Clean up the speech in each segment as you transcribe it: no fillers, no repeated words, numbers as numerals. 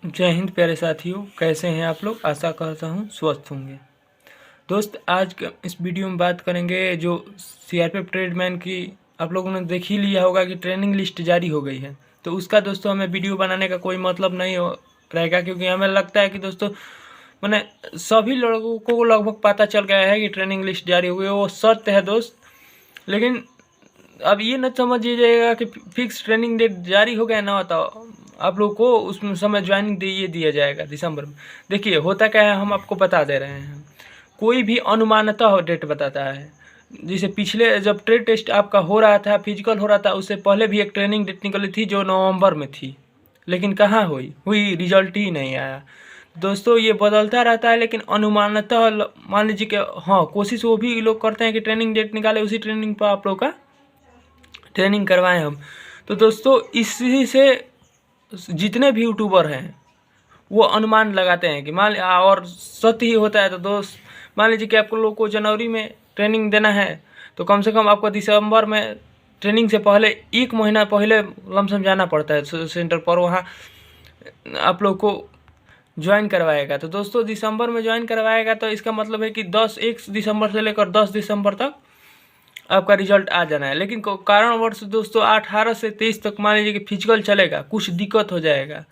जय हिंद प्यारे साथियों, कैसे हैं आप लोग। आशा करता हूँ स्वस्थ होंगे। दोस्त, आज इस वीडियो में बात करेंगे जो सीआरपीएफ ट्रेडमैन की आप लोगों ने देख ही लिया होगा कि ट्रेनिंग लिस्ट जारी हो गई है। तो उसका दोस्तों हमें वीडियो बनाने का कोई मतलब नहीं रहेगा, क्योंकि हमें लगता है कि दोस्तों मैंने सभी लोगों को लगभग पता चल गया है कि ट्रेनिंग लिस्ट जारी हो गई है। वो सत्य है दोस्त, लेकिन अब ये न समझिएगा कि फिक्स ट्रेनिंग डेट जारी हो गया ना, तो आप लोग को उस समय ज्वाइनिंग दिया जाएगा दिसंबर में। देखिए होता क्या है, हम आपको बता दे रहे हैं। कोई भी अनुमानतः डेट बताता है। जैसे पिछले जब ट्रेड टेस्ट आपका हो रहा था, फिजिकल हो रहा था, उससे पहले भी एक ट्रेनिंग डेट निकली थी जो नवंबर में थी, लेकिन कहाँ हुई रिजल्ट ही नहीं आया। दोस्तों ये बदलता रहता है, लेकिन अनुमानतः मान लीजिए कि हाँ, कोशिश वो भी लोग करते हैं कि ट्रेनिंग डेट निकाले, उसी ट्रेनिंग पर आप लोग का ट्रेनिंग करवाएं हम। तो दोस्तों इसी से जितने भी यूट्यूबर हैं वो अनुमान लगाते हैं कि और सत्य ही होता है। तो दोस्त मान लीजिए कि आपको लोग को जनवरी में ट्रेनिंग देना है, तो कम से कम आपको दिसंबर में ट्रेनिंग से पहले 1 महीना पहले लमसम जाना पड़ता है सेंटर पर, वहाँ आप लोग को ज्वाइन करवाएगा। तो दोस्तों दिसंबर में ज्वाइन करवाएगा, तो इसका मतलब है कि 1 दिसंबर से लेकर 10 दिसंबर तक आपका रिजल्ट आ जाना है। लेकिन कारणवश दोस्तों 18 से 23 तक मान लीजिए कि फिजिकल चलेगा, कुछ दिक्कत हो जाएगा,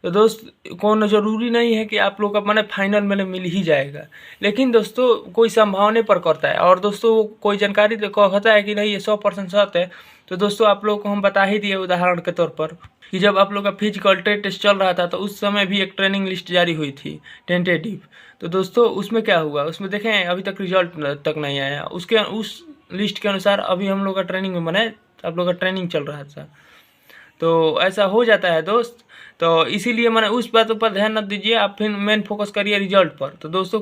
तो दोस्त कौन ज़रूरी नहीं है कि आप लोग का मैंने फाइनल में मिल ही जाएगा। लेकिन दोस्तों कोई संभावने पर करता है, और दोस्तों कोई जानकारी तो कहता है कि नहीं ये 100% सत्य है। तो दोस्तों आप लोग को हम बता ही दिए उदाहरण के तौर पर कि जब आप लोग का फिजिकल ट्रेड टेस्ट चल रहा था, तो उस समय भी एक ट्रेनिंग लिस्ट जारी हुई थी टेंटेटिव। तो दोस्तों उसमें क्या हुआ, उसमें देखें अभी तक रिजल्ट तक नहीं आया। उस लिस्ट के अनुसार अभी हम लोग का ट्रेनिंग में बनाए, आप लोग का ट्रेनिंग चल रहा था, तो ऐसा हो जाता है दोस्त। तो इसीलिए मैंने उस बातों पर ध्यान न दीजिए, आप फिर मेन फोकस करिए रिजल्ट पर। तो दोस्तों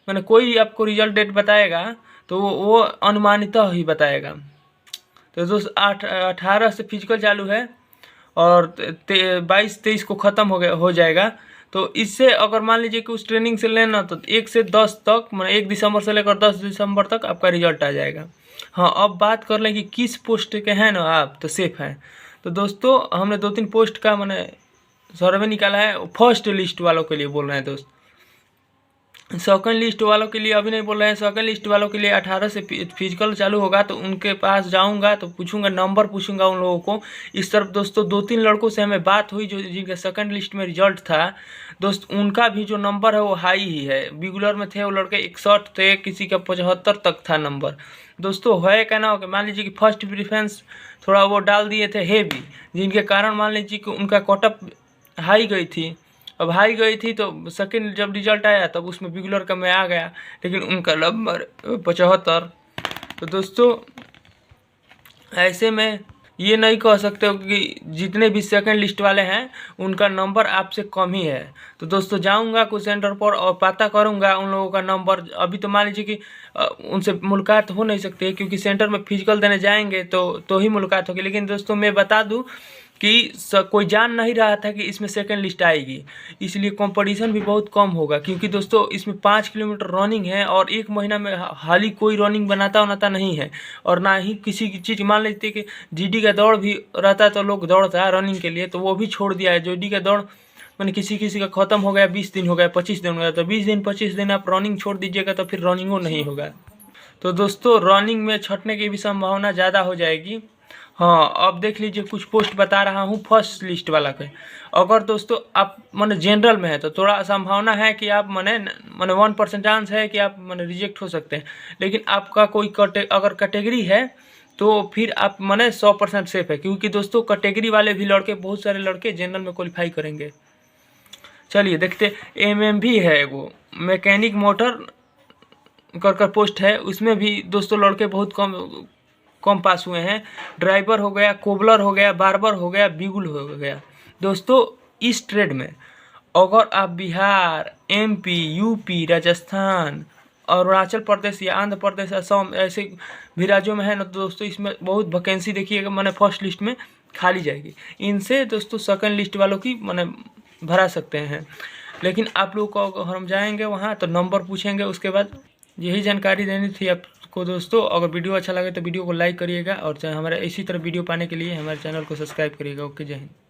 मैंने कोई आपको रिजल्ट डेट बताएगा तो वो अनुमानित ही बताएगा। तो दोस्त 18 से फिजिकल चालू है और 22-23 को ख़त्म हो जाएगा। तो इससे अगर मान लीजिए कि उस ट्रेनिंग से लेना, तो 1 से 10 तक, मतलब 1 दिसंबर से लेकर 10 दिसंबर तक आपका रिजल्ट आ जाएगा। हाँ, अब बात कर लें कि किस पोस्ट के हैं ना आप, तो सेफ हैं। तो दोस्तों हमने 2-3 पोस्ट का मैंने सर्वे निकाला है। फर्स्ट लिस्ट वालों के लिए बोल रहे हैं दोस्त, सेकंड लिस्ट वालों के लिए अभी नहीं बोल रहे हैं। सेकंड लिस्ट वालों के लिए 18 से फिजिकल चालू होगा, तो उनके पास जाऊंगा तो पूछूंगा, नंबर पूछूंगा उन लोगों को। इस तरफ दोस्तों 2-3 लड़कों से हमें बात हुई जो जिनका सेकंड लिस्ट में रिजल्ट था दोस्त, उनका भी जो नंबर है वो हाई ही है। बिगुलर में थे वो लड़के 61 थे, किसी का 75 तक था नंबर। दोस्तों है क्या ना हो, मान लीजिए कि फर्स्ट प्रीफरेंस थोड़ा वो डाल दिए थे हेवी, जिनके कारण मान लीजिए कि उनका कटअप हाई गई थी। अब हाई गई थी तो सेकंड जब रिजल्ट आया तब उसमें बिगुलर का मैं आ गया, लेकिन उनका नंबर 75। तो दोस्तों ऐसे में ये नहीं कह सकते हो कि जितने भी सेकंड लिस्ट वाले हैं उनका नंबर आपसे कम ही है। तो दोस्तों जाऊंगा कुछ सेंटर पर और पता करूंगा उन लोगों का नंबर। अभी तो मान लीजिए कि उनसे मुलाकात हो नहीं सकती है, क्योंकि सेंटर में फिजिकल देने जाएंगे तो ही मुलाकात होगी। लेकिन दोस्तों मैं बता दूं कि कोई जान नहीं रहा था कि इसमें सेकंड लिस्ट आएगी, इसलिए कंपटीशन भी बहुत कम होगा। क्योंकि दोस्तों इसमें 5 किलोमीटर रनिंग है, और 1 महीना में हाल ही कोई रनिंग बनाता नहीं है, और ना ही किसी की चीज़। मान लेते कि जीडी का दौड़ भी रहता है तो लोग दौड़ता है रनिंग के लिए, तो वो भी छोड़ दिया है। जीडी का दौड़ मैंने किसी का ख़त्म हो गया, 20 दिन हो गया, 25 दिन हो गया, तो 20 दिन 25 दिन आप रनिंग छोड़ दीजिएगा तो फिर रनिंग नहीं होगा। तो दोस्तों रनिंग में छटने की भी संभावना ज़्यादा हो जाएगी। हाँ, अब देख लीजिए कुछ पोस्ट बता रहा हूँ फर्स्ट लिस्ट वाला के। अगर दोस्तों आप मैंने जनरल में है तो थोड़ा संभावना है कि आप मैंने 1% चांस है कि आप मैंने रिजेक्ट हो सकते हैं। लेकिन आपका कोई अगर कैटेगरी है तो फिर आप मैंने 100% सेफ है, क्योंकि दोस्तों कैटेगरी वाले भी लड़के, बहुत सारे लड़के जनरल में क्वालिफाई करेंगे। चलिए देखते, MMV है वो मैकेनिक मोटर कर पोस्ट है, उसमें भी दोस्तों लड़के बहुत कम पास हुए हैं। ड्राइवर हो गया, कोबलर हो गया, बार्बर हो गया, बिगुल हो गया। दोस्तों इस ट्रेड में अगर आप बिहार, MP, UP, राजस्थान, अरुणाचल प्रदेश या आंध्र प्रदेश, असम ऐसे भी राज्यों में है ना दोस्तों, इसमें बहुत वैकेंसी देखिएगा मैंने फर्स्ट लिस्ट में खाली जाएगी। इनसे दोस्तों सेकंड लिस्ट वालों की मैंने भरा सकते हैं। लेकिन आप लोग को हम जाएंगे वहाँ तो नंबर पूछेंगे, उसके बाद यही जानकारी देनी थी आपको दोस्तों। अगर वीडियो अच्छा लगे तो वीडियो को लाइक करिएगा, और हमारे इसी तरह वीडियो पाने के लिए हमारे चैनल को सब्सक्राइब करिएगा। ओके, जय हिंद।